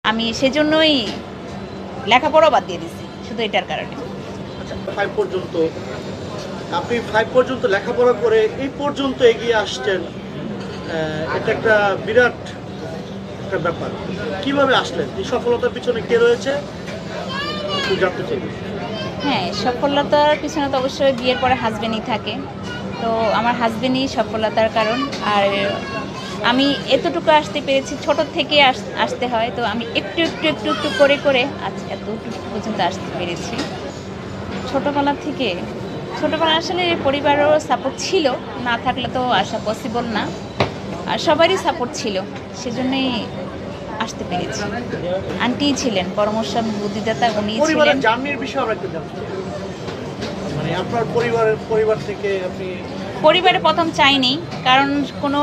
আমি সেজন্যই লেখাপড়া বাদ দিয়ে দিছি শুধু এটার কারণে। আচ্ছা, 5 পর্যন্ত আপনি 5 পর্যন্ত লেখাপড়া করে এই পর্যন্ত এগিয়ে আসছেন, এটা একটা বিরাট একটা ব্যাপার। কিভাবে আসলেন? এই সফলতার পিছনে কে রয়েছে একটু জানতে চাই। হ্যাঁ, সফলতার পিছনে তো অবশ্যই বিয়ের পরে হাজবেন্ডই থাকে। তো আমার হাজবেন্ডই সফলতার কারণ। আর আমি এতটুকু আসতে পেরেছি, ছোট থেকে আসতে হয়। তো আমি একটু একটু একটু একটু করে করে আজ এতটুকু পর্যন্ত আসতে পেরেছি। ছোটোবেলা আসলে পরিবারেরও সাপোর্ট ছিল, না থাকলে তো আসা পসিবল না। আর সবারই সাপোর্ট ছিল, সেজন্যই আসতে পেরেছি। আন্টি ছিলেন পরামর্শ বুদ্ধিদাতা, উনি ছিলেন। পরিবারের জার্নির বিষয়ে আমরা একটু জানতে চাই। মানে আপনার পরিবার থেকে আপনি পরিবারে প্রথম চাইনি, কারণ কোনো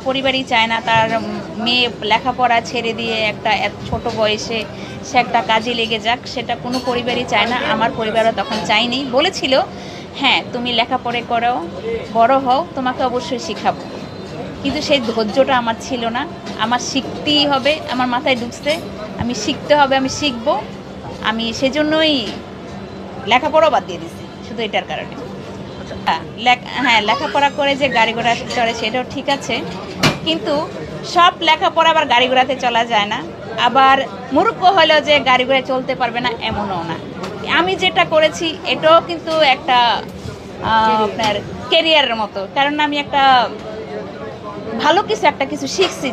পরিবারই চায় না তার মেয়ে লেখাপড়া ছেড়ে দিয়ে একটা এত ছোট বয়সে সে একটা কাজে লেগে যাক, সেটা কোনো পরিবারই চায় না। আমার পরিবারও তখন চাইনি, বলেছিল হ্যাঁ তুমি লেখাপড়া করো, বড় হও, তোমাকে অবশ্যই শেখাবো। কিন্তু সেই ধৈর্যটা আমার ছিল না। আমার শিখতেই হবে, আমার মাথায় ঢুকছে আমি শিখতে হবে, আমি শিখবো। আমি সেজন্যই লেখাপড়াও বাদ দিয়ে দিছি শুধু এটার কারণে। হ্যাঁ, লেখাপড়া করে যে গাড়ি ঘোড়া চড়ে সেটাও ঠিক আছে, কিন্তু সব লেখাপড়া আবার গাড়ি ঘোড়াতে চলা যায় না। আবার মূর্খ হলেও যে গাড়ি ঘোড়ায় চলতে পারবে না এমনও না। আমি যেটা করেছি এটাও কিন্তু একটা আপনার কেরিয়ারের মতো, কারণ আমি একটা ভালো কিছু শিখছি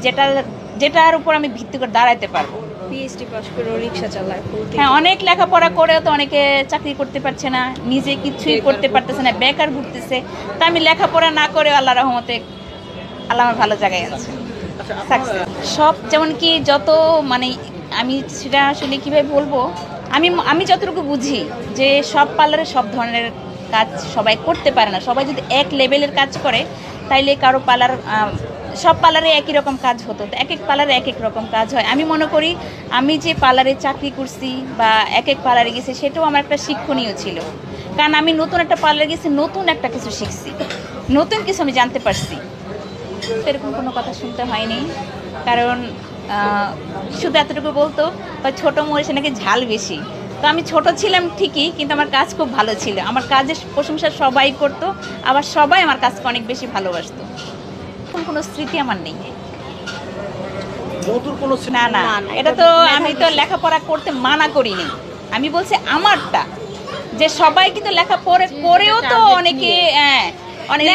যেটার উপর আমি ভিত্তি করে দাঁড়াতে পারবো। পিএইচডি পাস করে রিক্সা চালায়। হ্যাঁ, অনেক লেখাপড়া করেও তো অনেকে চাকরি করতে পারছে না, নিজে কিছুই করতে পারতেছে না, বেকার ঘুরতেছে। তা আমি লেখাপড়া না করে আল্লাহ রহমতে আল্লাহ আমার ভালো জায়গায় আছে। সব যেমন কি যত মানে আমি সেটা আসলে কীভাবে বলবো, আমি যতটুকু বুঝি যে সব পার্লারে সব ধরনের কাজ সবাই করতে পারে না। সবাই যদি এক লেভেলের কাজ করে তাইলে কারো পার্লার সব পার্লারে একই রকম কাজ হতো, তো এক এক পার্লারে এক এক রকম কাজ হয়। আমি মনে করি আমি যে পার্লারে চাকরি করছি বা এক এক পার্লারে গেছি সেটাও আমার একটা শিক্ষণীয় ছিল, কারণ আমি নতুন একটা পার্লারে গেছি, নতুন একটা কিছু শিখছি, নতুন কিছু আমি জানতে পারছি। এরকম কোনো কথা শুনতে হয়নি, কারণ শুধু এতটুকু বলতো ছোটো মরিচে নাকি ঝাল বেশি। তো আমি ছোট ছিলাম ঠিকই, কিন্তু আমার কাজ খুব ভালো ছিল, আমার কাজের প্রশংসা সবাই করতো, আবার সবাই আমার কাজকে অনেক বেশি ভালোবাসতো। কোনো স্মৃতি আমার নেই। না না, এটা তো আমি তো লেখাপড়া করতে মানা করিনি, আমি বলছি আমারটা, যে সবাই কিন্তু লেখাপড়া করেও তো অনেকে অনেক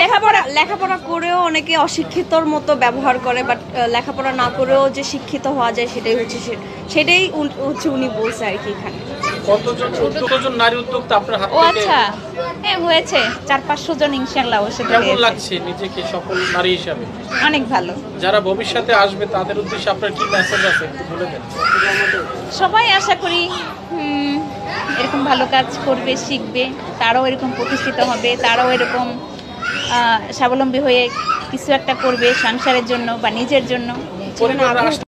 লেখাপড়া করেও অনেকে অশিক্ষিতর মতো ব্যবহার করে, বাট লেখাপড়া না করেও যে শিক্ষিত হওয়া যায় সেটাই হচ্ছে উনি বলছে আর কি। এখানে কতজন নারী উদ্যোক্তা আপনার হাত ও থেকে? আচ্ছা, হ্যাঁ হয়েছে 4-500 জন ইনশাআল্লাহ। কেমন লাগছে নিজেকে সফল নারী হিসাবে? অনেক ভালো। যারা ভবিষ্যতে আসবে তাদের উদ্দেশ্যে আপনার কি মেসেজ আছে একটু বলে দেন। সবাই আশা করি এরকম ভালো কাজ করবে, শিখবে, তারাও এরকম প্রতিষ্ঠিত হবে, তারাও এরকম স্বাবলম্বী হয়ে কিছু একটা করবে সংসারের জন্য বা নিজের জন্য।